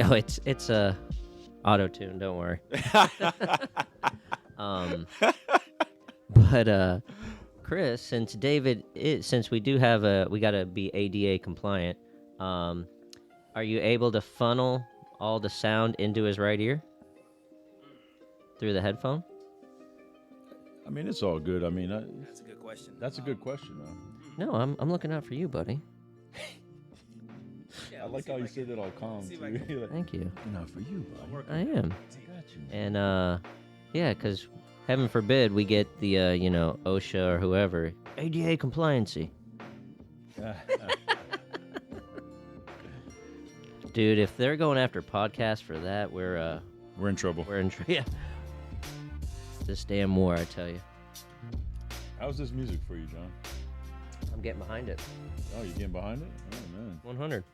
Oh, it's auto-tune, don't worry. um but Chris, since we do have we got to be ADA compliant, are you able to funnel all the sound into his right ear through the headphone? I mean, it's all good. I mean, That's a good question. that's a good question, though. No, I'm looking out for you, buddy. I like how you said that all calm, too. Like, Thank you. not for you, buddy. I am. I got you. And yeah, because heaven forbid we get the OSHA or whoever ADA compliancy. Dude, if they're going after podcasts for that, we're We're in trouble. yeah. This damn war, I tell you. How's this music for you, John? I'm getting behind it. Oh, you getting behind it? Oh, man. 100.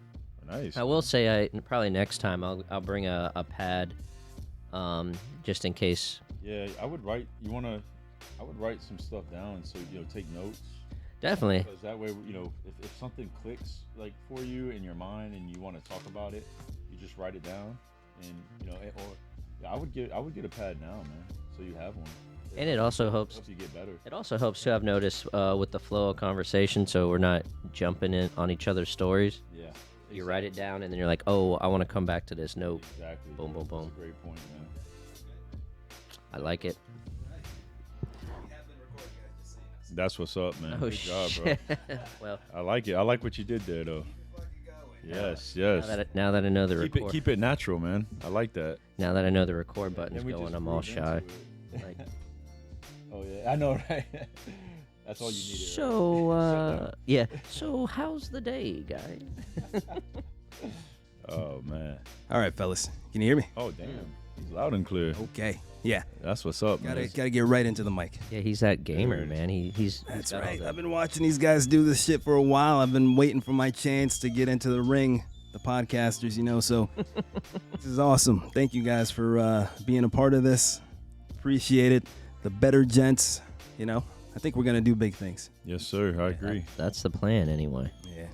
Nice. I will say, probably next time I'll bring a pad, just in case. Yeah, I would write. I would write some stuff down so take notes. Definitely. Because that way, if something clicks like for you in your mind and you want to talk about it, you just write it down, and I would get a pad now, man, so you have one. And it also helps you get better. It also helps to have notice with the flow of conversation, so we're not jumping in on each other's stories. Yeah. You write it down, and then you're like, oh, I want to come back to this note. Exactly. Boom, boom, boom. That's a great point, man. I like it. That's what's up, man. Oh, Good job, bro. Well, I like it. I like what you did there, though. Yes, yes. now that I know the record, Keep it natural, man. I like that. now that I know the record button's Then we going, just I'm all groove shy. into it. Like, Oh yeah, I know, right? That's all you needed. so, yeah. So, how's the day, guys? Oh man. All right, fellas. Can you hear me? Oh damn. He's loud and clear. Okay. Yeah. That's what's up, man. Gotta get right into the mic. Yeah, he's that gamer, Dude. man. He's That's got all right. the- I've been watching these guys do this shit for a while. I've been waiting for my chance to get into the ring. The podcasters, so this is awesome. Thank you guys for being a part of this. Appreciate it. The better gents, I think we're gonna do big things. Yes, sir. I agree. That's the plan, anyway. Yeah.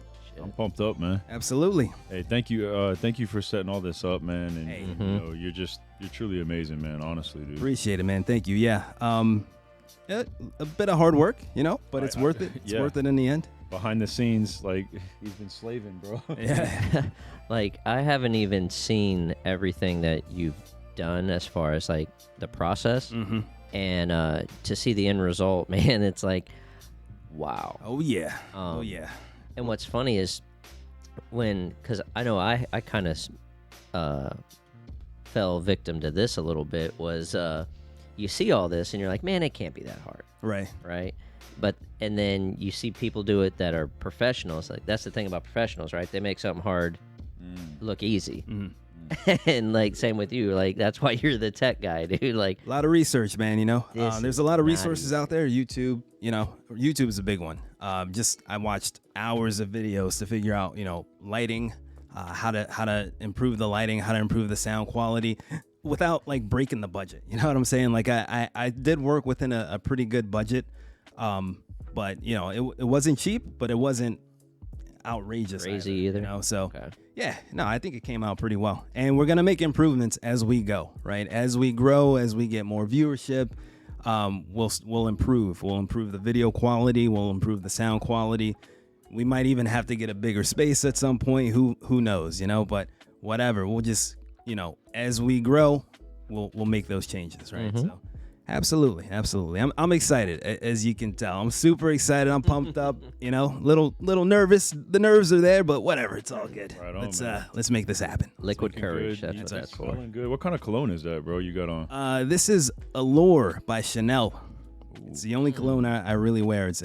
I'm pumped up, man. Absolutely. Hey, thank you for setting all this up, man. And Hey. you're truly amazing, man. Honestly, dude. Appreciate it, man. Thank you. Yeah. A bit of hard work, but it's worth it. It's yeah. worth it in the end. Behind the scenes, like he's been slaving, bro. Yeah. Like, I haven't even seen everything that you've done as far as like the process, Mm-hmm. and to see the end result, man, it's like, wow. Oh yeah. Um, Oh yeah. And what's funny is because I know I kind of fell victim to this a little bit, was you see all this and you're like, man, it can't be that hard, Right. right? And then you see people do it that are professionals. Like, that's the thing about professionals, right? They make something hard look easy. Mm-hmm. And like, same with you, like, that's why you're the tech guy, dude. Like, A lot of research, man. This There's a lot of is not resources easy. out there. YouTube. YouTube is a big one. I watched hours of videos to figure out, lighting, how to improve the lighting, how to improve the sound quality, without like breaking the budget. You know what I'm saying? Like I did work within a pretty good budget, but it wasn't cheap, but it wasn't outrageous Crazy either. So okay. yeah, no, I think it came out pretty well. And we're going to make improvements as we go, right? As we grow, as we get more viewership, we'll improve. We'll improve the video quality. We'll improve the sound quality. We might even have to get a bigger space at some point. Who knows, But whatever. We'll just, as we grow, we'll make those changes, right? Mhm. So absolutely. I'm excited, as you can tell. I'm super excited. I'm pumped up, little nervous. The nerves are there, but whatever. It's all good. Right on, Let's make this happen. Liquid Looking courage, good. that's You what that's for. smelling good. What kind of cologne is that, bro? You got on? This is Allure by Chanel. It's the only cologne I really wear. It's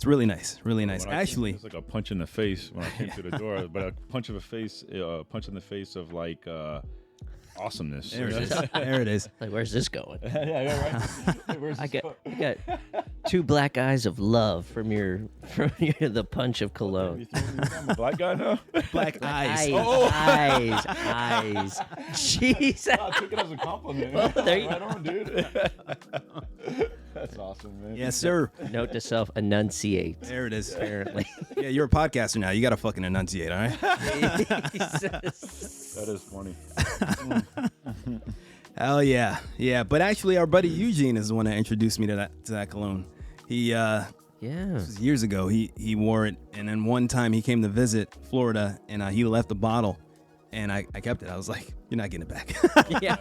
really nice. Really nice. When I came, Actually, it's like a punch in the face when I came to the door, but a punch in the face of like awesomeness. there it is. There it is. Like, where's this going? Yeah, right. Where's I this got two black eyes of love from the punch of cologne. You think I'm a black guy now? Black eyes. Eyes. Jeez. I took it as a compliment. Well, there you- Right on, dude. That's awesome, man. Yes, sir. Note to self: enunciate. There it is. Apparently. Yeah, you're a podcaster now. You got to fucking enunciate, all right? Jesus. That is funny. Hell yeah, yeah. But actually, our buddy Eugene is the one that introduced me to that cologne. He Yeah. this was years ago. He wore it, and then one time he came to visit Florida, and he left the bottle, and I kept it. I was like, "You're not getting it back." Yeah.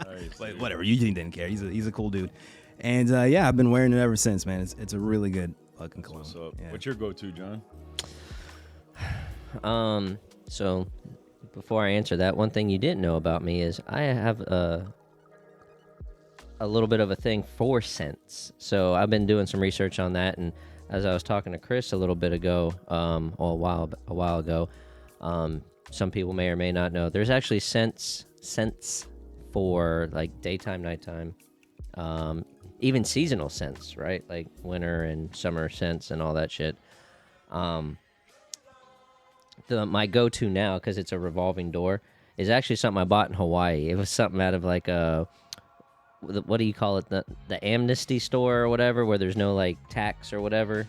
Nice, But dude. whatever. Eugene didn't care. He's a cool dude, and yeah, I've been wearing it ever since, man. It's a really good fucking cologne. What's up? Yeah. What's your go-to, John? So before I answer that, one thing you didn't know about me is I have a little bit of a thing for scents. So I've been doing some research on that, and as I was talking to Chris a little bit ago, or a while ago, some people may or may not know there's actually scents for like daytime, nighttime, even seasonal scents, right? Like winter and summer scents and all that shit. My go-to now, because it's a revolving door, is actually something I bought in Hawaii. It was something out of like what do you call it? The amnesty store or whatever, where there's no like tax or whatever.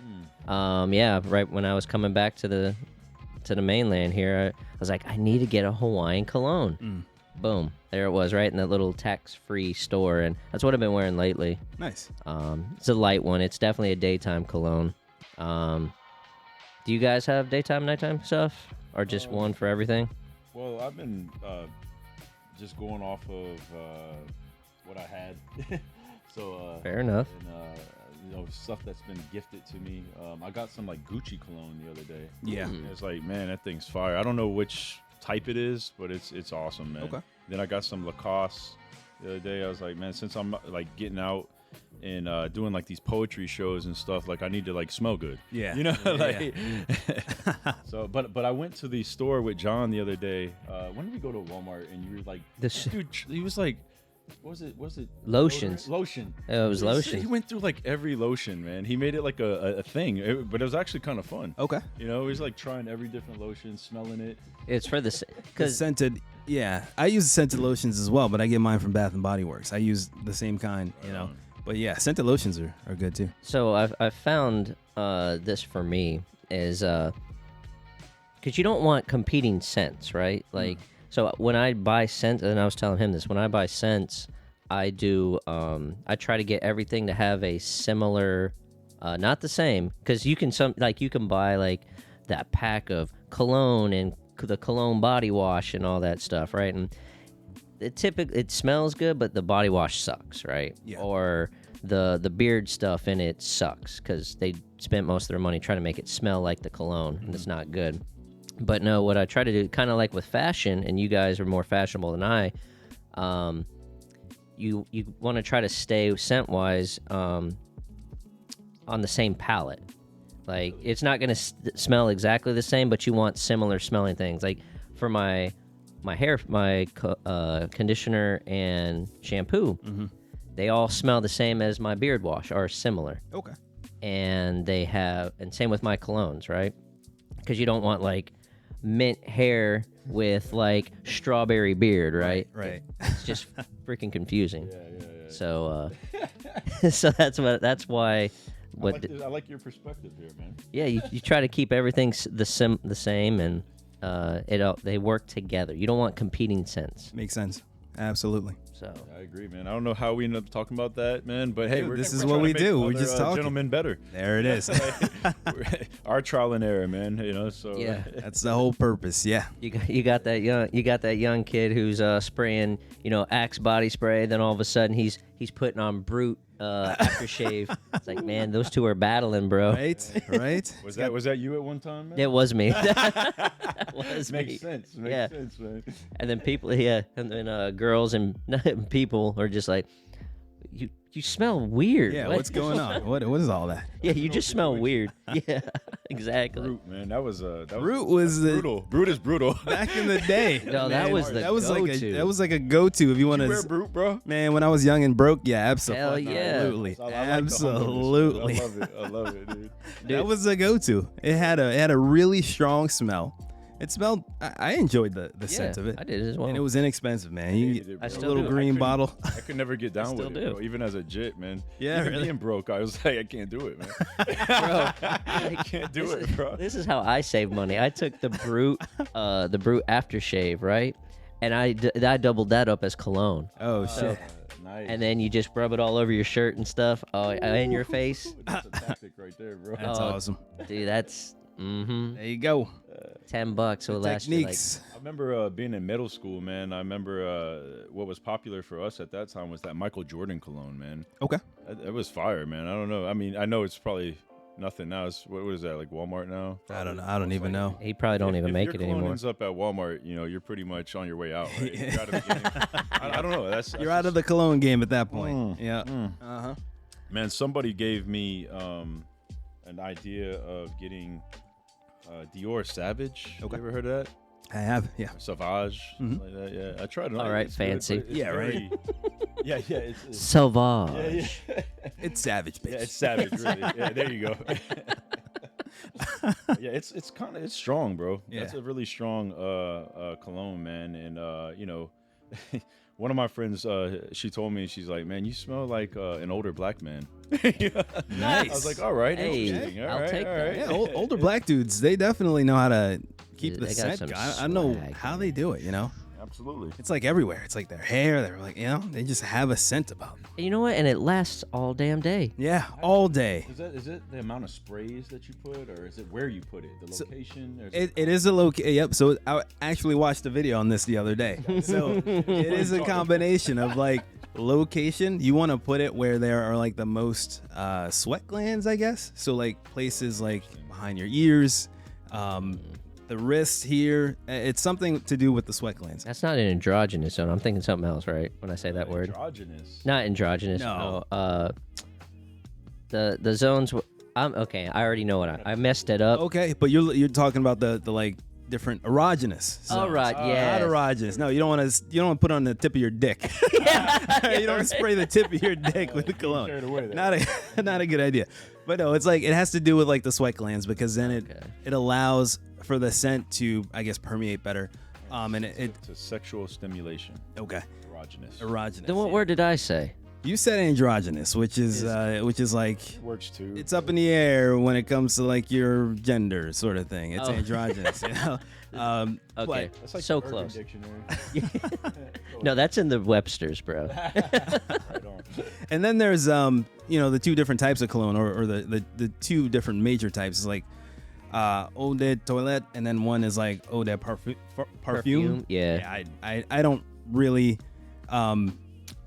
Yeah, right when I was coming back to the mainland here, I was like, I need to get a Hawaiian cologne. Boom, there it was, right in that little tax-free store, and that's what I've been wearing lately. Nice. It's a light one. It's definitely a daytime cologne. Do you guys have daytime, nighttime stuff, or just one for everything? Well, I've been just going off of what I had. So Fair enough. And stuff that's been gifted to me. I got some like Gucci cologne the other day. Yeah. And it's like, man, that thing's fire. I don't know which type it is, but it's awesome, man. Okay. Then I got some Lacoste the other day. I was like, man, since I'm like getting out and doing like these poetry shows and stuff, like I need to like smell good. Yeah. You know, Yeah, like so. But I went to the store with John the other day. When did we go to Walmart? And you were like, dude, he was like, what was it? Lotions. Lotion. It was lotion. He went through like every lotion, man. He made it like a thing, but it was actually kind of fun. Okay. You know, he was like trying every different lotion, smelling it. It's for the The because scented, yeah. I use scented lotions as well, but I get mine from Bath and Body Works. I use the same kind, you know. But yeah, scented lotions are good too. so I've found this for me is because you don't want competing scents, right? Like so when I buy scents, and I was telling him this, when I buy scents, I do I try to get everything to have a similar, not the same, because you can you can buy like that pack of cologne and the cologne body wash and all that stuff, right? And it smells good, but the body wash sucks, right? Yeah. Or the beard stuff in it sucks because they spent most of their money trying to make it smell like the cologne, and it's not good. But no, what I try to do, kind of like with fashion, and you guys are more fashionable than I, you want to try to stay scent-wise on the same palette. Like, it's not going to smell exactly the same, but you want similar smelling things. Like, for my hair, conditioner and shampoo, they all smell the same as my beard wash, or similar. Okay. And same with my colognes, right? Because you don't want like mint hair with like strawberry beard, right? Right. It's just freaking confusing. Yeah. So, so that's why. I like your perspective here, man. Yeah, you try to keep everything the same, and they work together. You don't want competing scents. Makes sense. Absolutely. So I agree, man. I don't know how we ended up talking about that, man, but hey, Dude, this we're is trying what to we make do. We're other, just talking. gentlemen better. There it is. Our trial and error, man. You know, so yeah, That's the whole purpose. Yeah. you got that young kid who's spraying Axe body spray. Then all of a sudden he's putting on Brute aftershave. It's like, man, those two are battling, bro. Right. was that you at one time, man? It was me. That was me. Makes sense. Makes sense, man. And then people, and then girls and people are just like, you smell weird. Yeah. What? What's going on? What is all that? Yeah, you just smell weird. Yeah, exactly. Brute, man. That was Brute was the brutal. Brute is brutal. back in the day. No, that man. was the that was go-to. like a go-to if you want You wear to. Brute, bro? Man, when I was young and broke, yeah, Hell yeah. absolutely, I like the humbleness, absolutely. man. I love it, dude. That was a go-to. It had a really strong smell. It smelled. I enjoyed the scent of it. I did as well. And it was inexpensive, man. You hated it, get bro. I a still little do. green I couldn't- bottle. I could never get down still with it, do. bro. Even as a jit, man. Yeah, Even really. being broke, I was like, I can't do it, man. I can't do it, bro. This is how I save money. I took the Brute aftershave, right? And I doubled that up as cologne. Oh shit. Nice. And then you just rub it all over your shirt and stuff. Oh, and your face. That's a tactic right there, bro. That's awesome. Dude, that's There you go. $10. So it lasts you like Techniques. I remember being in middle school, man. I remember what was popular for us at that time was that Michael Jordan cologne, man. Okay. It was fire, man. I don't know. I mean, I know it's probably nothing now. It's, what is that, like Walmart now? I don't know. I don't even know. he probably don't even make if it your cologne anymore. ends up at Walmart, you know, you're pretty much on your way out, right? You're out of the game. I don't know. You're out of the cologne game at that point. Mm, Yeah. mm. Man, somebody gave me an idea of getting Dior Savage. Okay. You ever heard of that? I have. Yeah. Savage, something like that. Yeah, I tried it. All right, It's good, fancy. but it's Yeah, right. very- yeah, yeah. It's Sauvage. yeah. It's savage, bitch. Yeah, it's savage, really. Yeah, there you go. Yeah, it's kind of it's strong, bro. Yeah. That's a really strong cologne, man. And you know, one of my friends, she told me, she's like, man, you smell like an older black man. Nice. I was like, all right, Hey, interesting. All I'll right, take all that. right. Yeah, older black dudes, they definitely know how to keep Dude, the they got scent. some I don't know swag, how they do it, you know? Absolutely. It's like everywhere. It's like their hair. They're like, you know, they just have a scent about them. And you know what? And it lasts all damn day. Yeah, all day. Is it the amount of sprays that you put, or is it where you put it, the location? Or is It is a Yep. So I actually watched a video on this the other day. So it is a combination of like location. You want to put it where there are like the most sweat glands, I guess. So like places like behind your ears, the wrist here. It's something to do with the sweat glands. That's not an androgynous zone. I'm thinking something else, right? When I say that word. androgynous? Not androgynous. No. No. The zones. I'm okay. I already know what I messed it up. Okay, but you're talking about the like different erogenous. All zones. right. Yeah. Not erogenous. No, you don't want to put on the tip of your dick. You don't want to spray the tip of your dick with the cologne. carried away there. Not a good idea. But no, it's like it has to do with like the sweat glands because then it allows for the scent to, I guess, permeate better. And it To sexual stimulation. okay, Erogenous. erogenous. Then what yeah. word did I say? You said androgynous, which is like Works too. it's up in the air when it comes to like your gender sort of thing. It's Oh. androgynous. You know? Okay. That's like So the Urban close. Dictionary. No, that's in the Webster's, bro. Right on. And then there's the two different types of cologne or the two different major types is like eau de toilette and then one is like eau de parfum. Yeah. I don't really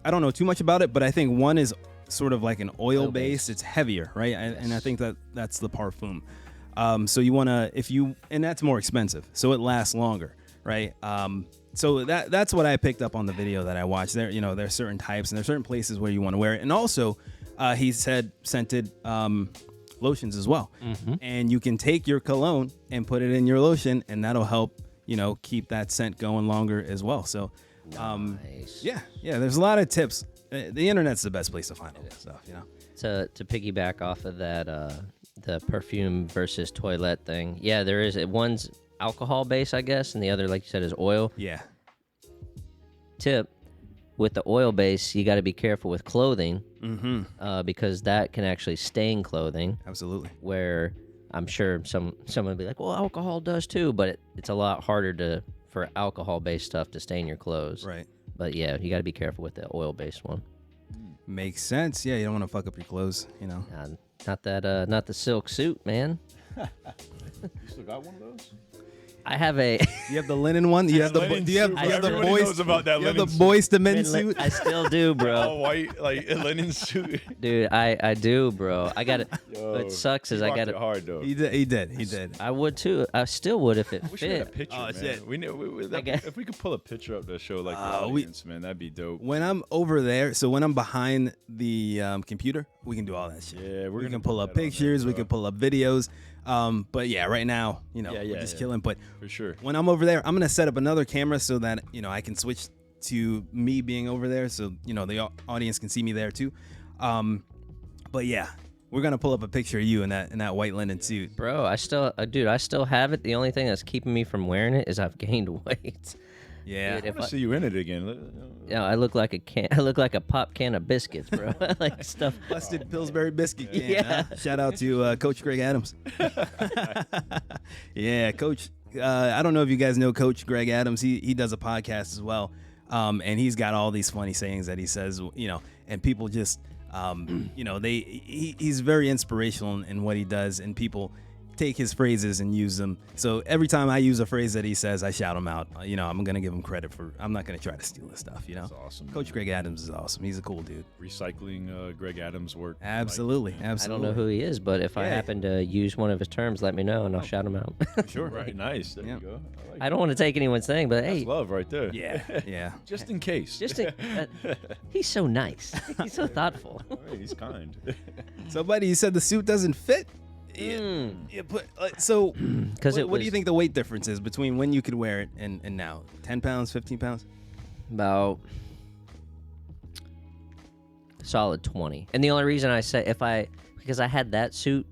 I don't know too much about it, but I think one is sort of like an oil Oil base. based. It's heavier, right? And I think that's the parfum. So you want to and that's more expensive, so it lasts longer, right? So that's what I picked up on the video that I watched. There's certain types and there's certain places where you want to wear it, and also he said scented lotions as well. And you can take your cologne and put it in your lotion, and that'll help keep that scent going longer as well. So Nice. yeah, there's a lot of tips. The internet's the best place to find all that stuff. To piggyback off of that, the perfume versus toilet thing. Yeah, there is. One's alcohol based, I guess, and the other, like you said, is oil. Yeah. Tip: with the oil base, you got to be careful with clothing because that can actually stain clothing. Absolutely. Where I'm sure someone would be like, "Well, alcohol does too," but it's a lot harder for alcohol-based stuff to stain your clothes. Right. But yeah, you got to be careful with the oil-based one. Makes sense. Yeah, you don't want to fuck up your clothes. Not the silk suit, man. You still got one of those? I have a. You have the linen one. You have the linen do you have, suit, do you have the everybody boys knows about that You have the linen suit. boys to men suit. I still do, bro. All white, like a linen suit. Dude, I do, bro. I got it. Yo, What sucks is you I rocked got it it. hard though. He did. I would too. I still would if it We should have a fit. picture, Oh, man. shit. We know if we could pull a picture up to show like the audience, man, that'd be dope. When I'm over there, so when I'm behind the computer, we can do all that shit. Yeah, we gonna can pull put up that on there, pictures, we bro. can pull up videos. But yeah, right now, we're just chilling. But for sure. when I'm over there, I'm gonna set up another camera so that I can switch to me being over there, so the audience can see me there too. But yeah, We're gonna pull up a picture of you in that white linen suit. Bro, I still, dude, I still have it. The only thing that's keeping me from wearing it is I've gained weight. Yeah. Dude, I want to see you in it again. Yeah, I look like a can. I look like a pop can of biscuits, bro. Like stuff. Busted Pillsbury biscuit can. Yeah. Huh? Shout out to Coach Greg Adams. Yeah, Coach. I don't know if you guys know Coach Greg Adams. He does a podcast as well, and he's got all these funny sayings that he says. And people just, he's very inspirational in what he does, and people take his phrases and use them. So every time I use a phrase that he says, I shout him out. I'm gonna give him credit for. I'm not gonna try to steal his stuff. That's awesome. Coach Greg Adams is awesome. He's a cool dude. Recycling Greg Adams' work. Absolutely, I absolutely. don't know who he is, but if I Yeah. happen to use one of his terms, let me know and I'll shout him out. Sure. Right, nice. There Yeah. you go. I like I don't want to take anyone's thing, but That's hey, love right there. Yeah, yeah. Just in case. he's so nice. He's so thoughtful. Right, he's kind. So, buddy, you said the suit doesn't fit. Mm. Yeah, but so, 'Cause what do you think the weight difference is between when you could wear it and now? 10 pounds, 15 pounds? About solid 20. And the only reason I say because I had that suit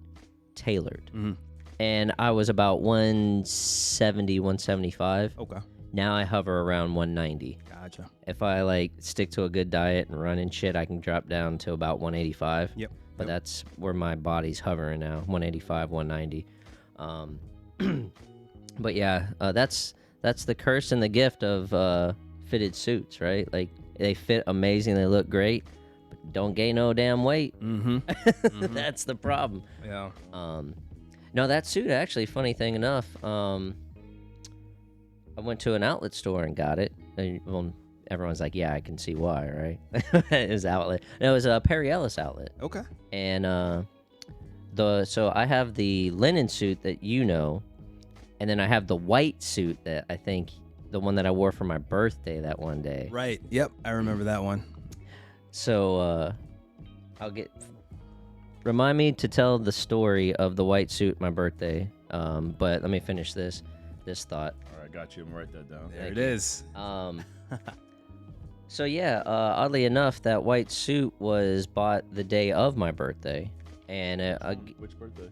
tailored, Mm-hmm. and I was about 170, 175. Okay. Now I hover around 190. Gotcha. If I stick to a good diet and run and shit, I can drop down to about 185. Yep. But that's where my body's hovering now, 185, 190. But yeah, that's the curse and the gift of fitted suits, right? Like, they fit amazing, they look great, but don't gain no damn weight. Mm-hmm. That's the problem. Yeah. No, that suit, actually, funny thing enough, I went to an outlet store and got it. Well, everyone's like, yeah, I can see why, right? It was outlet. No, it was a Perry Ellis outlet. Okay. And so I have the linen suit that and then I have the white suit that I think the one that I wore for my birthday that one day. Right. Yep. I remember that one. So remind me to tell the story of the white suit my birthday. But let me finish this thought. All right, got you. I'm gonna write that down. There it is. So yeah, oddly enough, that white suit was bought the day of my birthday, and Which birthday?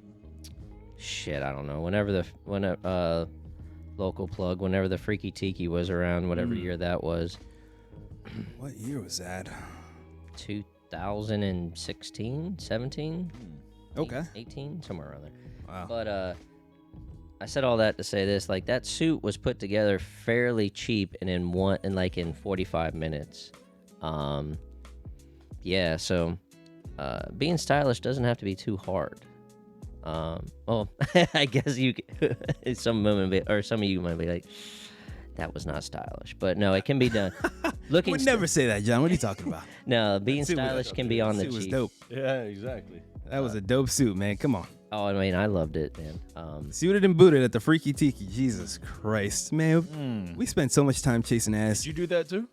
shit, I don't know. Whenever the local plug, whenever the Freaky Tiki was around, whatever year that was, What year was that? 2016, 17, Okay. 18, somewhere around there. Wow. But I said all that to say this: that suit was put together fairly cheap and in 45 minutes. Yeah. So being stylish doesn't have to be too hard. Well, I guess some of you might be like, that was not stylish, but no, it can be done. Would never say that, John. What are you talking about? No, being suit was- stylish can be on the Suit was cheap. dope. Yeah, exactly. That was a dope suit, man. Come on. Oh, I mean, I loved it, man. Suited and booted at the Freaky Tiki. Jesus Christ, man. We spent so much time chasing ass. Did you do that too?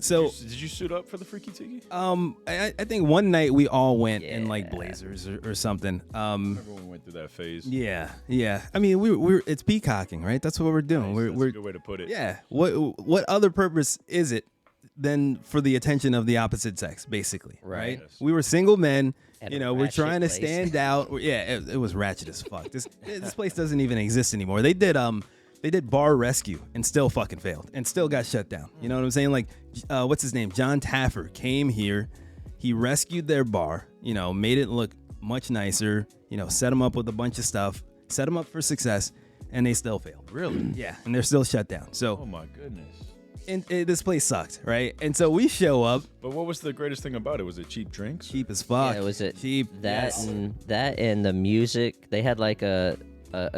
So, Did you suit up for the Freaky Tiki? I think one night we all went in like Yeah. blazers or something. Everyone went through that phase. Yeah. I mean, we're it's peacocking, right? That's what we're doing. Nice, that's We're a good way to put it. yeah. What other purpose is it than for the attention of the opposite sex, basically? Right. Yes. We were single men. At You a know, we're ratchet trying to place. stand out. Yeah, it was ratchet as fuck. This place doesn't even exist anymore. They did bar rescue and still fucking failed and still got shut down. You know what I'm saying? Like, what's his name? John Taffer came here. He rescued their bar. Made it look much nicer. Set them up with a bunch of stuff. Set them up for success, and they still failed. Really? Yeah, and they're still shut down. So, Oh my goodness. and this place sucked, right? And so we show up, But what was the greatest thing about it? Was it cheap drinks? cheap as fuck. Yeah, was it cheap? that yes. and the music? They had like a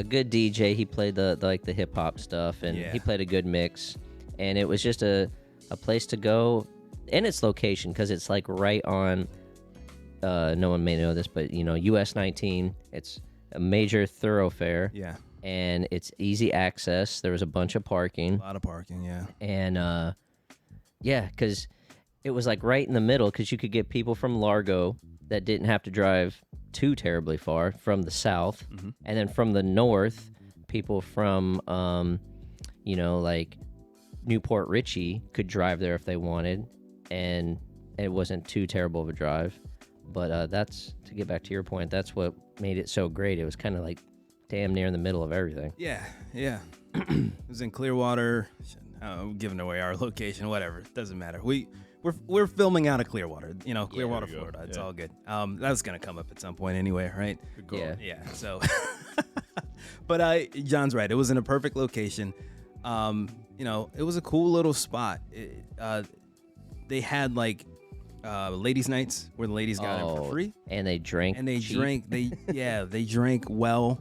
good DJ. He played the hip hop stuff, and Yeah. he played a good mix. And it was just a place to go in its location because it's like right on. No one may know this, but US 19. It's a major thoroughfare, Yeah, and it's easy access. There was a bunch of parking. a lot of parking. Yeah. And yeah, because it was like right in the middle, because you could get people from Largo that didn't have to drive too terribly far from the south, and then from the north, people from like Newport Richey could drive there if they wanted, and it wasn't too terrible of a drive. But that's, to get back to your point, that's what made it so great. It was kind of like damn near in the middle of everything. Yeah. It was in Clearwater. I'm giving away our location, whatever. It doesn't matter. We're filming out of Clearwater, Clearwater, there you go. Florida. It's Yeah. all good. That's gonna come up at some point anyway, right? Good goal. Yeah. Yeah. So, but John's right. It was in a perfect location. It was a cool little spot. They had like ladies' nights where the ladies got in for free, And they drank. and they cheap. drank. They drank well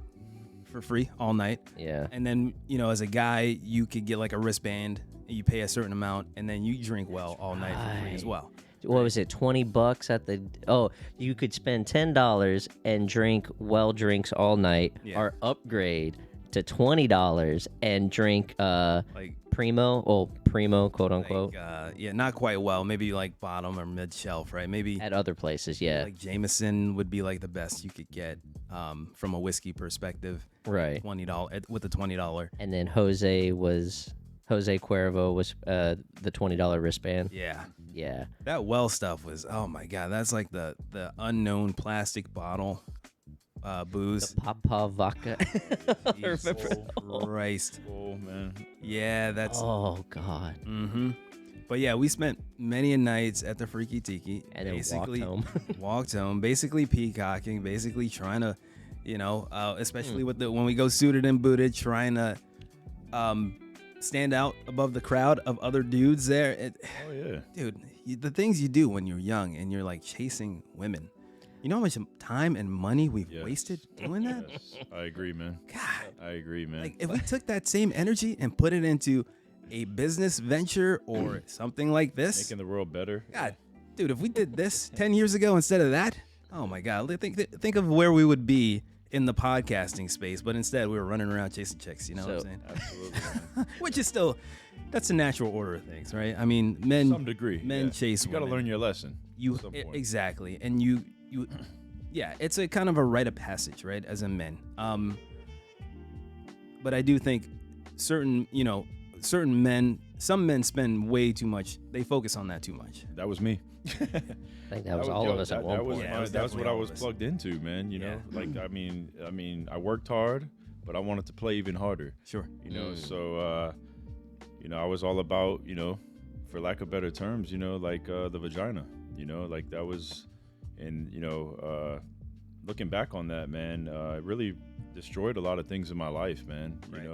for free all night. Yeah. And then, as a guy, you could get like a wristband, and you pay a certain amount, and then you drink well all night for free as right. well. What was it? $20 at the? Oh, you could spend $10 and drink well drinks all night, Yeah. or upgrade to $20 and drink Like, primo, quote unquote, not quite well. Maybe like bottom or mid shelf, right? Maybe at other places. Yeah. like Jameson would be like the best you could get from a whiskey perspective. Right. $20 with the $20. And then Jose Cuervo was the $20 wristband. Yeah. Yeah. That well stuff was, oh my God, that's like the unknown plastic bottle booze. The Papa vodka. Jesus Christ. Oh man. Yeah, that's. Oh God. Mm-hmm. But yeah, we spent many a nights at the Freaky Tiki. And then basically walked home. walked home, basically peacocking, basically trying to, especially when we go suited and booted, trying to stand out above the crowd of other dudes there. Oh yeah. Dude, the things you do when you're young and you're like chasing women. You know how much time and money we've Yes. wasted doing that? Yes, I agree, man. God. I agree, man. Like if we took that same energy and put it into a business venture or something like this, Making the world better. God, dude, if we did this 10 years ago instead of that, oh my God, think of where we would be in the podcasting space. But instead, we were running around chasing chicks. You know what I'm saying? Absolutely. Man. Which is still, that's the natural order of things, right? I mean, men, Some degree. men yeah. chase You got to women. learn your lesson. You at some point. exactly, and you, yeah, it's a kind of a rite of passage, right? As a men, but I do think certain men, some men spend way too much. They focus on that too much. That was me. I think that was all of us at one that was point. Yeah, it was that's what definitely I all was of us. plugged into, man. You know, Yeah. like I mean, I worked hard, but I wanted to play even harder. Sure. You know, so I was all about, for lack of better terms, like the vagina. Like that was, and looking back on that, man, it really destroyed a lot of things in my life, man. Right.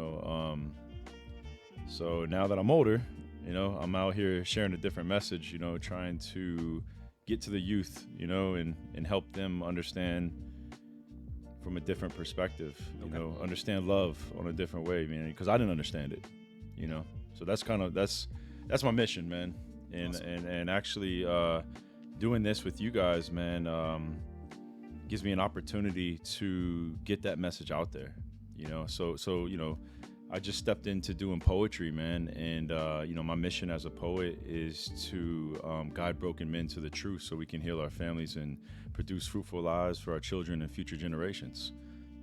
So now that I'm older, I'm out here sharing a different message, trying to get to the youth, and help them understand from a different perspective, Okay. understand love on a different way, man, because I didn't understand it, So that's my mission, man. And Awesome. and actually doing this with you guys, man, gives me an opportunity to get that message out there, So I just stepped into doing poetry, man, and my mission as a poet is to guide broken men to the truth, so we can heal our families and produce fruitful lives for our children and future generations.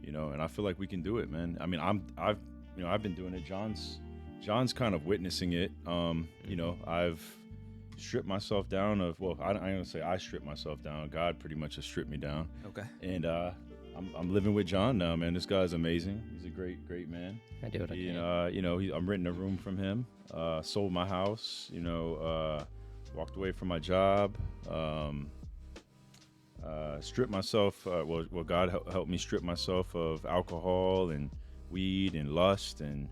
And I feel like we can do it, man. I mean, I've been doing it. John's kind of witnessing it. I've stripped myself down of. Well, I don't gonna say I stripped myself down. God pretty much has stripped me down. Okay. And I'm living with John now, man. This guy's amazing. He's a great man. I do what I He, can. I'm renting a room from him. Sold my house. Walked away from my job. Stripped myself. God helped me strip myself of alcohol and weed and lust, and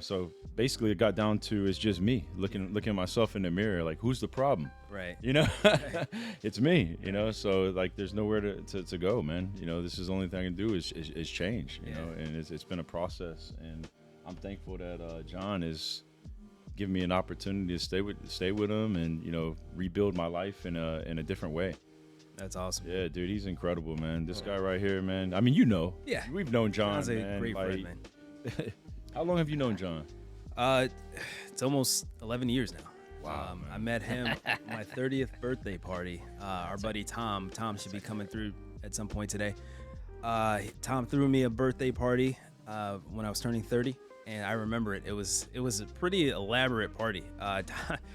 so basically it got down to it's just me looking at myself in the mirror, like, who's the problem? Right. It's me. So like there's nowhere to go, man. This is the only thing I can do is change. And it's been a process, and I'm thankful that John is giving me an opportunity to stay with him and rebuild my life in a different way. That's awesome. Yeah, dude, he's incredible, man. This guy right here, man. I mean, Yeah. we've known John, John's a man. great friend, man. How long have you known John? It's almost 11 years now. Wow, man. I met him at my 30th birthday party. Our buddy Tom should be coming through at some point today. Tom threw me a birthday party when I was turning 30, and I remember it. It was a pretty elaborate party.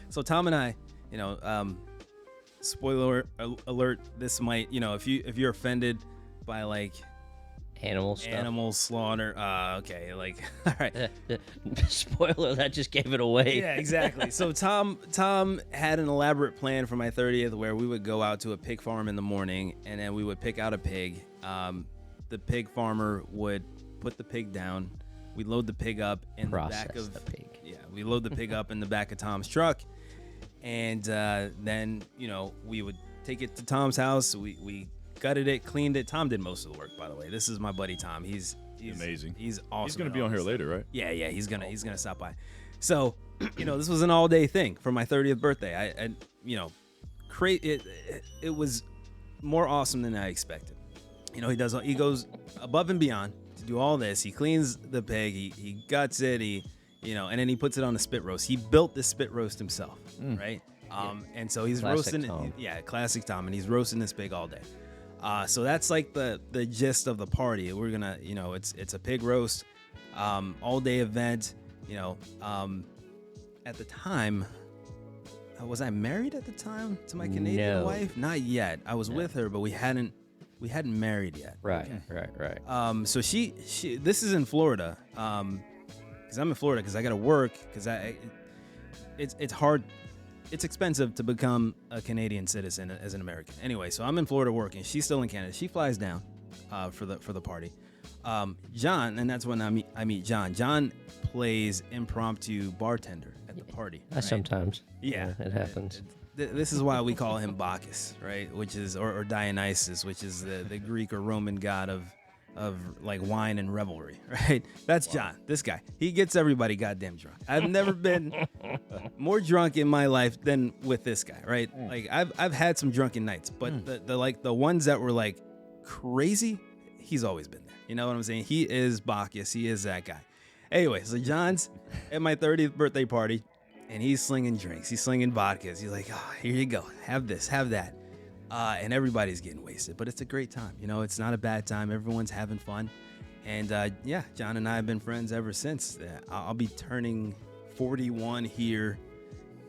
So Tom and I, spoiler alert. This might, if you're offended by like Animal stuff. animal slaughter. Okay, like all right. Spoiler, that just gave it away. Yeah, exactly. So Tom had an elaborate plan for my 30th where we would go out to a pig farm in the morning and then we would pick out a pig. The pig farmer would put the pig down. We'd load the pig up in the back of the pig. Yeah, we load the pig up in the back of Tom's truck, and then we would take it to Tom's house. We gutted it, cleaned it. Tom did most of the work, by the way. This is my buddy Tom. He's amazing. He's awesome. He's gonna be on here later, right? Yeah, he's gonna stop by. So, this was an all day thing for my 30th birthday. It was more awesome than I expected. He goes above and beyond to do all this. He cleans the pig, he guts it, and then he puts it on the spit roast. He built the spit roast himself, right? And so he's Classic roasting Tom. it. Yeah, classic Tom, and he's roasting this pig all day. So that's like the gist of the party. We're gonna, it's a pig roast, all day event. At the time, was I married at the time to my Canadian No. wife? Not yet. I was with her, but we hadn't married yet. Right. So she this is in Florida. Because I'm in Florida because I gotta work because it's hard. It's expensive to become a Canadian citizen as an American. Anyway, so I'm in Florida working. She's still in Canada. She flies down for the party. John, and that's when I meet John. John plays impromptu bartender at the party. Right? Sometimes. Yeah, it happens. This is why we call him Bacchus, right? Which is or Dionysus, which is the Greek or Roman god of like wine and revelry, right? That's John. This guy, he gets everybody goddamn drunk. I've never been more drunk in my life than with this guy, right? Like I've had some drunken nights, but the ones that were like crazy, he's always been there. You know what I'm saying? He is Bacchus. He is that guy. Anyway, so John's at my 30th birthday party, and he's slinging drinks. He's slinging vodkas. He's like, oh, here you go. Have this, have that. And everybody's getting wasted, but it's a great time. It's not a bad time. Everyone's having fun. And John and I have been friends ever since. I'll be turning 41 here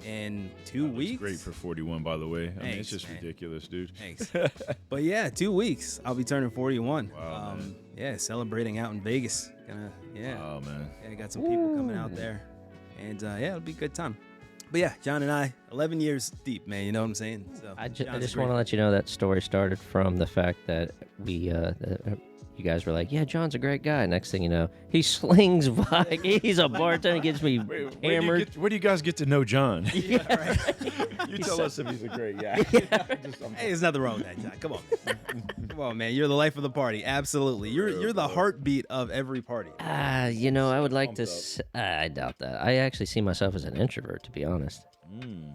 in 2 weeks. Great for 41, by the way. I mean, it's just man. ridiculous, dude. Thanks. But yeah, 2 weeks. I'll be turning 41. Wow, man. Yeah, celebrating out in Vegas. Wow, man. Yeah, got some people coming out there. And it'll be a good time. But yeah, John and I, 11 years deep, man. You know what I'm saying? So I just want to let you know that story started from the fact that you guys were like, yeah, John's a great guy. Next thing you know, he slings vodka. He's a bartender, gets me hammered. Where do you guys get to know John? Yeah, right. You tell us if he's a great guy. Hey, there's nothing wrong with that, John. Come on, man. Come on, man. You're the life of the party. Absolutely. You're the heartbeat of every party. I would like to. I doubt that. I actually see myself as an introvert, to be honest,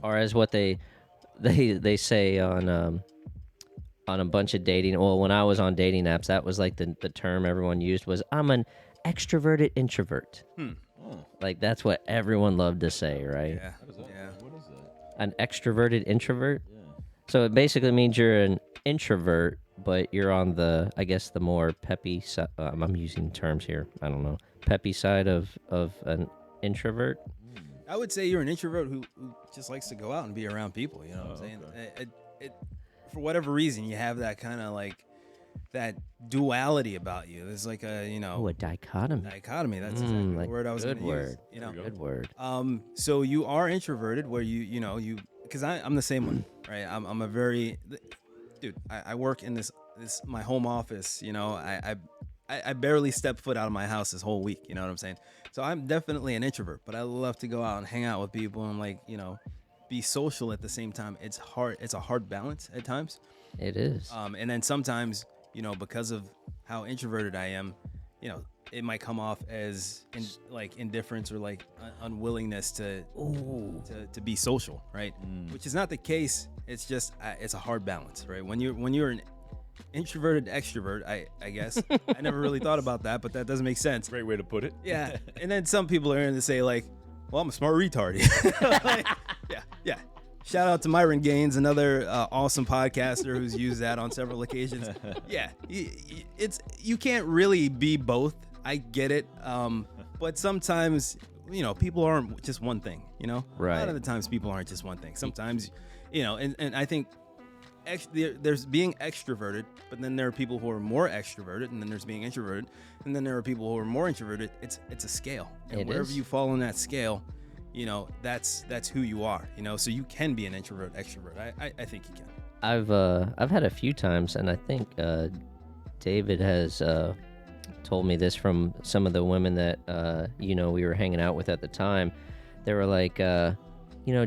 or as what they say on a bunch of dating. Well, when I was on dating apps, that was like the term everyone used was I'm an extroverted introvert. Like that's what everyone loved to say, right? Yeah. What is that? An extroverted introvert. Yeah. So it basically means you're an introvert, but you're on the more peppy side. I'm using terms here. I don't know. Peppy side of an introvert. I would say you're an introvert who just likes to go out and be around people. You know what I'm saying? Okay. For whatever reason, you have that kind of like that duality about you. There's like a Oh, a dichotomy. dichotomy. That's exactly the word I was going to use. Good word. So you are introverted, where you because I'm the same one, right? I'm a very dude. I work in this my home office. I barely stepped foot out of my house this whole week. You know what I'm saying? So I'm definitely an introvert, but I love to go out and hang out with people and be social at the same time. It's hard. It's a hard balance at times. It is. And then sometimes, because of how introverted I am, it might come off as indifference or like unwillingness to be social, right? Which is not the case. It's just it's a hard balance, right? When you're an introverted extrovert, I guess I never really thought about that, but that doesn't make sense. Great way to put it. Yeah. And then some people are going to say like, well, I'm a smart retard. Yeah. Shout out to Myron Gaines, another awesome podcaster who's used that on several occasions. Yeah, you can't really be both. I get it, but sometimes people aren't just one thing. Right. A lot of the times people aren't just one thing. Sometimes, and I think there's being extroverted, but then there are people who are more extroverted, and then there's being introverted, and then there are people who are more introverted. It's a scale, and It wherever is. you fall on that scale, that's who you are. So you can be an introvert, extrovert. I think you can. I've had a few times, and I think David has told me this from some of the women that we were hanging out with at the time. They were like,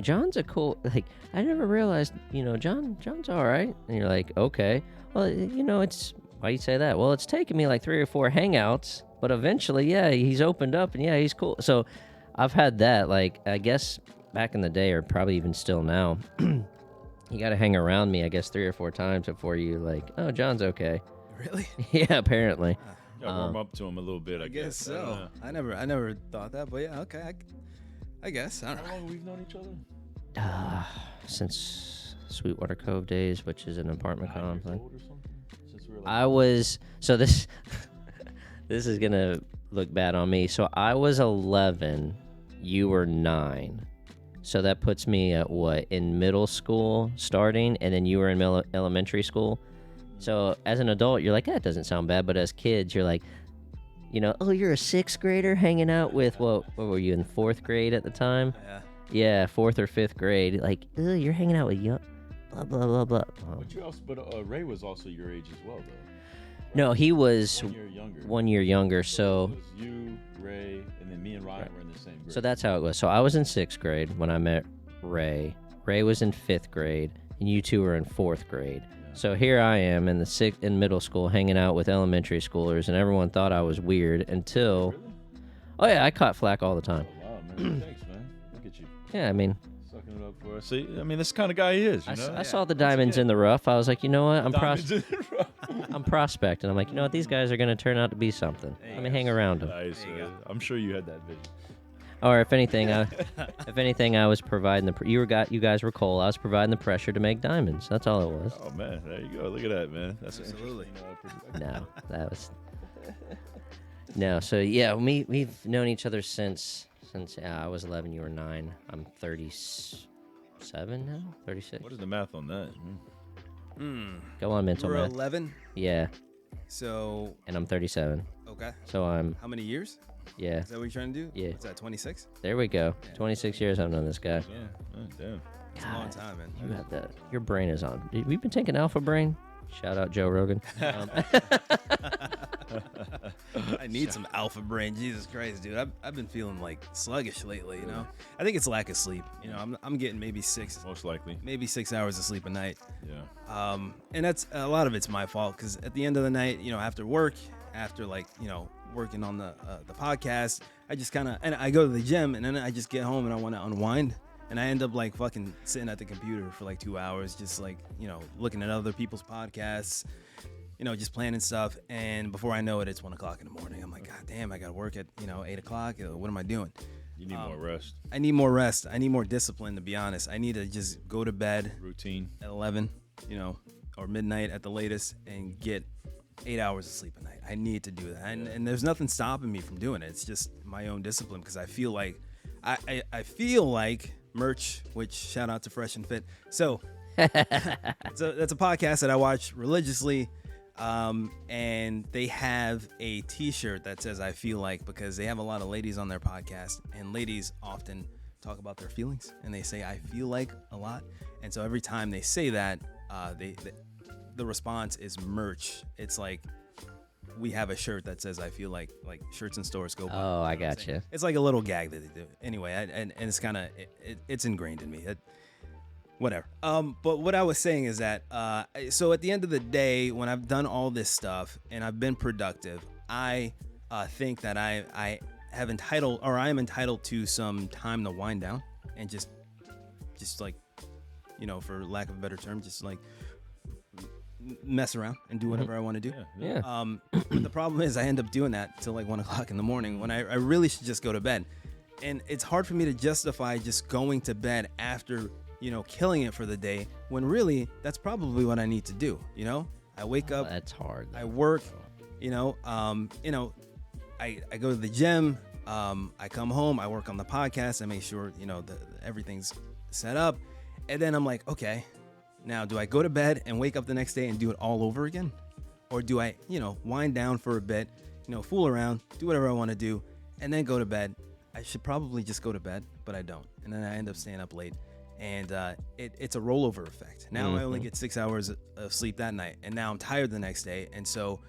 John's a cool. Like, I never realized, John's all right. And you're like, okay, well, it's why you say that? Well, it's taken me like 3 or 4 hangouts, but eventually, yeah, he's opened up, and yeah, he's cool. So I've had that. Like, I guess back in the day, or probably even still now. You got to hang around me, I guess, 3 or 4 times before you like, oh, John's okay. Really? Yeah, apparently. Gotta warm up to him a little bit, I guess. So. I never thought that, but yeah, okay. I guess. I don't How know. long we've known each other? Since Sweetwater Cove days, which is an apartment 9 years complex. old or something? Since we were like, I was so this this is gonna look bad on me. So I was 11, you were 9. So that puts me at what, in middle school starting, and then you were in elementary school. So as an adult, you're like, that doesn't sound bad, but as kids, you're like, oh, you're a 6th grader hanging out with what were you in 4th grade at the time? Yeah. Yeah, 4th or 5th grade. Like, you're hanging out with young, blah blah blah blah. But Ray was also your age as well, though. No, he was 1 year younger. 1 year younger. So It was you, Ray, and then me and Ryan were in the same grade. So that's how it was. So I was in 6th grade when I met Ray. Ray was in 5th grade, and you two were in 4th grade. Yeah. So here I am in middle school, hanging out with elementary schoolers, and everyone thought I was weird until. Really? Oh yeah, I caught flack all the time. Oh, wow, man. Thanks, man. Look at you. Yeah, I mean, Sucking it up for us. See, I mean, this kind of guy he is, you know? I saw the diamonds in the rough. I was like, you know what? Diamonds in the rough. I'm prospecting. I'm like, you know what? These guys are gonna turn out to be something. Let me hang around them. Nice. There you go. I'm sure you had that vision. Or if anything, I was providing you guys were coal. I was providing the pressure to make diamonds. That's all it was. Oh, man. There you go. Look at that, man. That's Absolutely. an interesting perspective. No, that was no. So yeah, we've known each other since I was 11. You were 9. I'm 37 now. 36. What is the math on that? Go on, mental We're math. 11, Yeah, so and I'm 37. okay. So I'm How many years? yeah. Is that what you're trying to do? Yeah. What's that? 26? There we go. 26 years I've known this guy. Yeah. Oh, damn. It's a long time, man. You have that. Your brain is on. We've been taking Alpha Brain. Shout out Joe Rogan. I need some alpha brain. Jesus Christ, dude. I've been feeling like sluggish lately, you know? I think it's lack of sleep. I'm getting maybe 6 hours of sleep a night. Yeah. And that's a lot of it's my fault because at the end of the night, after work, after working on the podcast, I just kind of, and I go to the gym and then I just get home and I want to unwind. And I end up like fucking sitting at the computer for like 2 hours, just like, looking at other people's podcasts, just planning stuff. And before I know it, it's 1 o'clock in the morning. I'm like, God damn, I got to work at, 8 o'clock. What am I doing? You need more rest. I need more rest. I need more discipline, to be honest. I need to just go to bed Routine. at 11, or midnight at the latest and get 8 hours of sleep a night. I need to do that. And there's nothing stopping me from doing it. It's just my own discipline because I feel like, I feel like merch, which shout out to Fresh and Fit. So that's a podcast that I watch religiously. And they have a t-shirt that says I feel like, because they have a lot of ladies on their podcast and ladies often talk about their feelings and they say I feel like a lot. And so every time they say that, the response is merch. It's like we have a shirt that says I feel like shirts in stores go by. Oh, I gotcha. It's like a little gag that they do. Anyway, and it's kind of it's ingrained in me. Whatever. But what I was saying is that so at the end of the day, when I've done all this stuff and I've been productive, I think that I am entitled to some time to wind down and just like, for lack of a better term, just like mess around and do whatever I want to do. Yeah. But the problem is I end up doing that till like 1 o'clock in the morning when I really should just go to bed. And it's hard for me to justify just going to bed after, killing it for the day when really that's probably what I need to do. I wake up, That's hard. I work, I go to the gym, I come home, I work on the podcast, I make sure, that everything's set up. And then I'm like, okay, Now, do I go to bed and wake up the next day and do it all over again? Or do I, wind down for a bit, fool around, do whatever I want to do, and then go to bed? I should probably just go to bed, but I don't. And then I end up staying up late. And it's a rollover effect. Now I only get 6 hours of sleep that night. And now I'm tired the next day. And so,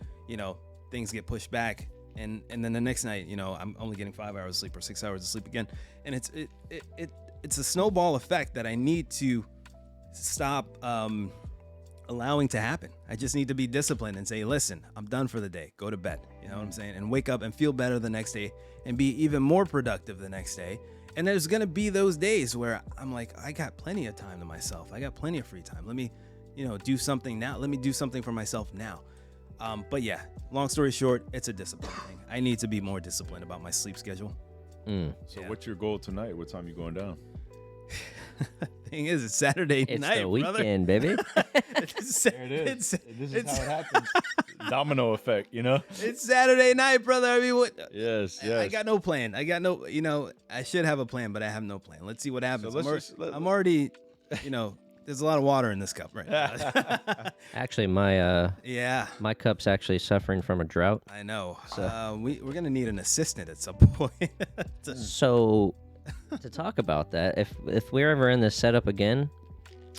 things get pushed back. And then the next night, I'm only getting 5 hours of sleep or 6 hours of sleep again. And it's a snowball effect that I need to stop allowing to happen. I just need to be disciplined and say, listen, I'm done for the day. Go to bed. You know what I'm saying? And wake up and feel better the next day and be even more productive the next day. And there's going to be those days where I'm like, I got plenty of time to myself. I got plenty of free time. Let me, do something now. Let me do something for myself now. But yeah, long story short, it's a discipline thing. I need to be more disciplined about my sleep schedule. So what's your goal tonight? What time you going down? Thing is, it's Saturday It's night, the weekend, baby. There it is. This is how it happens. Domino effect, It's Saturday night, brother. I mean, what? Yes. I got no plan. I got no, I should have a plan, but I have no plan. Let's see what happens. So I'm already, there's a lot of water in this cup right now. Actually, my Yeah, my cup's actually suffering from a drought. I know. So- We're going to need an assistant at some point. So, to talk about that, if we're ever in this setup again,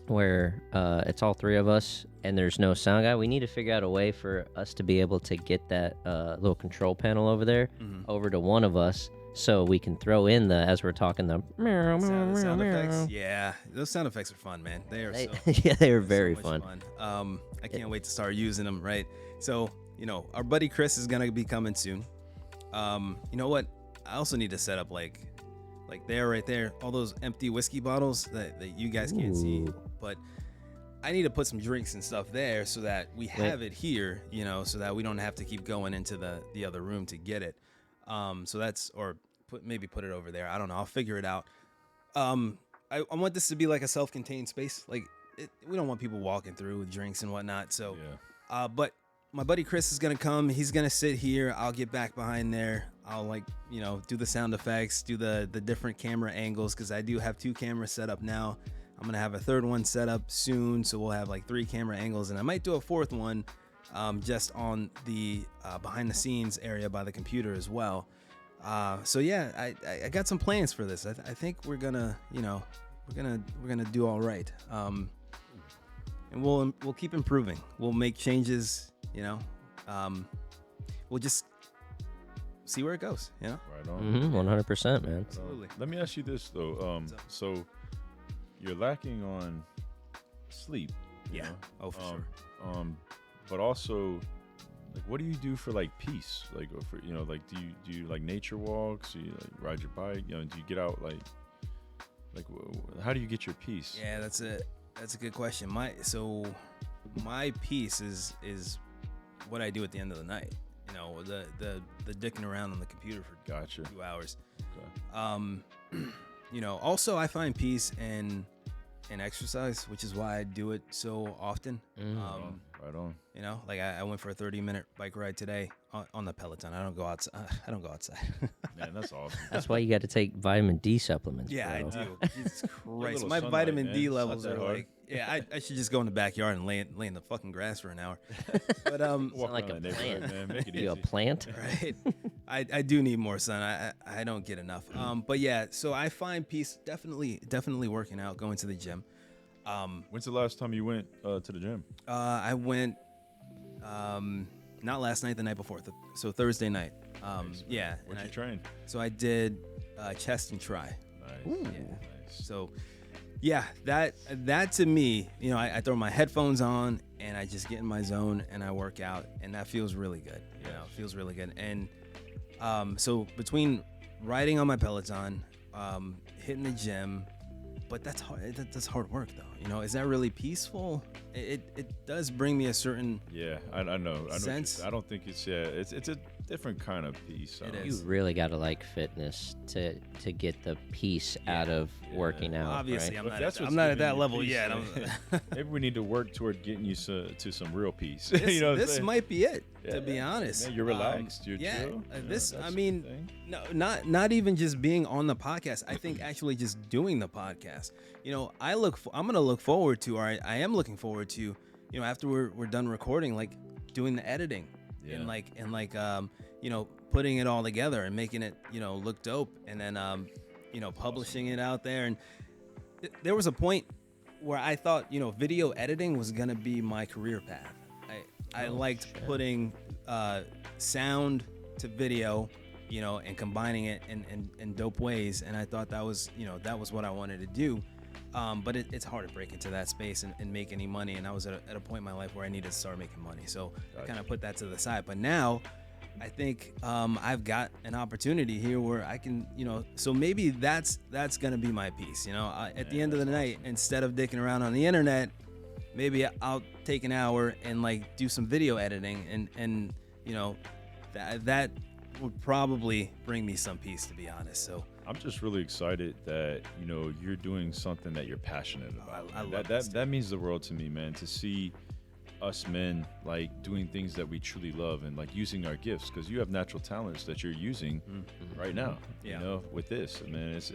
where it's all three of us and there's no sound guy, we need to figure out a way for us to be able to get that little control panel over there over to one of us, so we can throw in as we're talking the meow, meow, sound meow, effects. meow. Yeah, those sound effects are fun, man. They are so. Yeah, they are so very much fun. I can't wait to start using them, right? So, our buddy Chris is going to be coming soon. You know what? I also need to set up like there, right there, all those empty whiskey bottles that you guys can't see. Ooh. But I need to put some drinks and stuff there so that we have it here, so that we don't have to keep going into the other room to get it. So that's, or maybe put it over there. I don't know. I'll figure it out. I want this to be like a self-contained space. Like we don't want people walking through with drinks and whatnot. So, Yeah. but my buddy Chris is gonna come. He's gonna sit here. I'll get back behind there. I'll do the sound effects, do the different camera angles, because I do have 2 cameras set up now. I'm gonna have a 3rd one set up soon, so we'll have like 3 camera angles, and I might do a 4th one just on the behind the scenes area by the computer as well. So yeah, I got some plans for this. I think we're gonna we're gonna do all right. And we'll keep improving. We'll make changes. We'll just see where it goes. Right on. 100%, man. Absolutely. Let me ask you this though. So you're lacking on sleep. you Yeah. know? Oh, for sure. But also, like, what do you do for like peace? Like, or for like, do you like nature walks? Do you like ride your bike? Do you get out like how do you get your peace? Yeah, that's a good question. My peace is what I do at the end of the night. The dicking around on the computer for Gotcha. 2 hours. Okay. Also I find peace in exercise, which is why I do it so often. Right on. Like I went for a 30-minute bike ride today on the Peloton. I don't go outside. Man, that's awesome. That's why you got to take vitamin D supplements. Yeah, I bro. do. Jesus Christ, little my sunlight, vitamin man. D It's not levels that are hard. like. Yeah, I should just go in the backyard and lay in the fucking grass for an hour. But Walk like around a that neighborhood, plant. man. Make it You a easy. plant? right, I do need more sun. I don't get enough. But yeah, so I find peace definitely working out, going to the gym. When's the last time you went to the gym? I went not last night, the night before, so Thursday night. Yeah, and What'd you train? so I did chest and try. Nice. Yeah. Nice. So, yeah, that to me, I throw my headphones on and I just get in my zone and I work out, and that feels really good. It feels really good. And so between riding on my Peloton, hitting the gym, but that's hard. That's hard work, though. Is that really peaceful? It does bring me a certain. Yeah, I know. Sense? I don't think it's. Yeah, it's different kind of peace. It You is. really got to like fitness to get the peace out of working out. Obviously, right? I'm But not, that's at, what's I'm not at giving that you level peace, yet. man. Maybe we need to work toward getting you to some real peace. This, you know, what I'm this saying? might be it, Yeah, to be honest. man, you're relaxed. You're yeah, chill. this, That's I the mean, thing. no, not even just being on the podcast. I think actually just doing the podcast. You know, I'm gonna look forward to, or I am looking forward to, you know, after we're done recording, like doing the editing Yeah. and you know, putting it all together and making it, you know, look dope, and then you know, publishing it out there. And there was a point where I thought, you know, video editing was gonna be my career path. I liked putting sound to video, you know, and combining it in dope ways. And I thought that was, you know, that was what I wanted to do. But it's hard to break into that space and make any money. And I was at a point in my life where I needed to start making money. So I kind of put that to the side. But now I think I've got an opportunity here where I can, you know, so maybe that's going to be my piece. You know, at the end of the night, instead of dicking around on the internet, maybe I'll take an hour and like do some video editing, and you know, that would probably bring me some peace, to be honest. So I'm just really excited that, you know, you're doing something that you're passionate about. I love this, that means the world to me, man, to see us men like doing things that we truly love and like using our gifts, because you have natural talents that you're using right now. Yeah. You know, with this, man, it's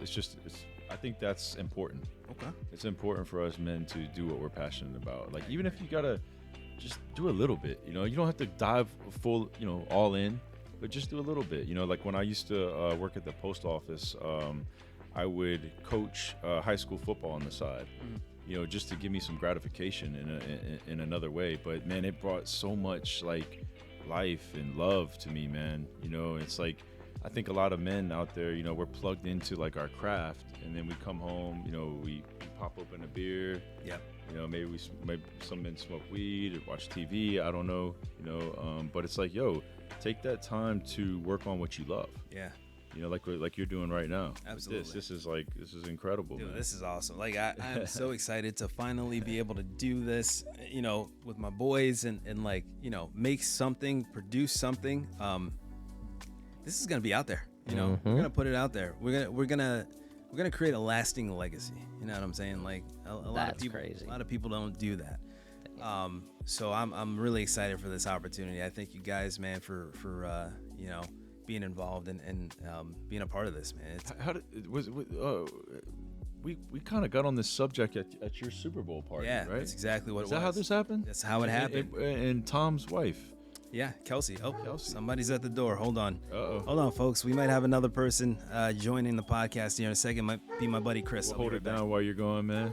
I think that's important. okay, It's important for us men to do what we're passionate about. Like, even if you gotta just do a little bit, you know, you don't have to dive full, you know, all in, but just do a little bit. You know, like when I used to work at the post office, I would coach high school football on the side, you know, just to give me some gratification in another way. But man, it brought so much like life and love to me, man. You know, it's like, I think a lot of men out there, you know, we're plugged into like our craft, and then we come home, you know, we pop open a beer. yeah, You know, maybe some men smoke weed or watch TV. I don't know, you know, but it's like, yo, take that time to work on what you love. yeah. You know, like you're doing right now. With Absolutely. This is incredible, Dude, man. this is awesome. Like I'm so excited to finally be able to do this, you know, with my boys and like, you know, make something, produce something. This is gonna be out there. You know, we're gonna put it out there. We're gonna create a lasting legacy. You know what I'm saying? Like a lot of That's people, crazy. a lot of people don't do that. So I'm really excited for this opportunity. I thank you guys, man, for you know, being involved and being a part of this, man. It's, How did we kind of got on this subject at your Super Bowl party, yeah, right? that's exactly what Is it was. that how this happened? That's how it happened. And Tom's wife. Yeah, Kelsey. Oh, Kelsey. somebody's at the door. Hold on. Uh-oh. Hold on, folks. We might have another person joining the podcast here in a second. Might be my buddy Chris. We'll I'll be hold right it back. down while you're going, man.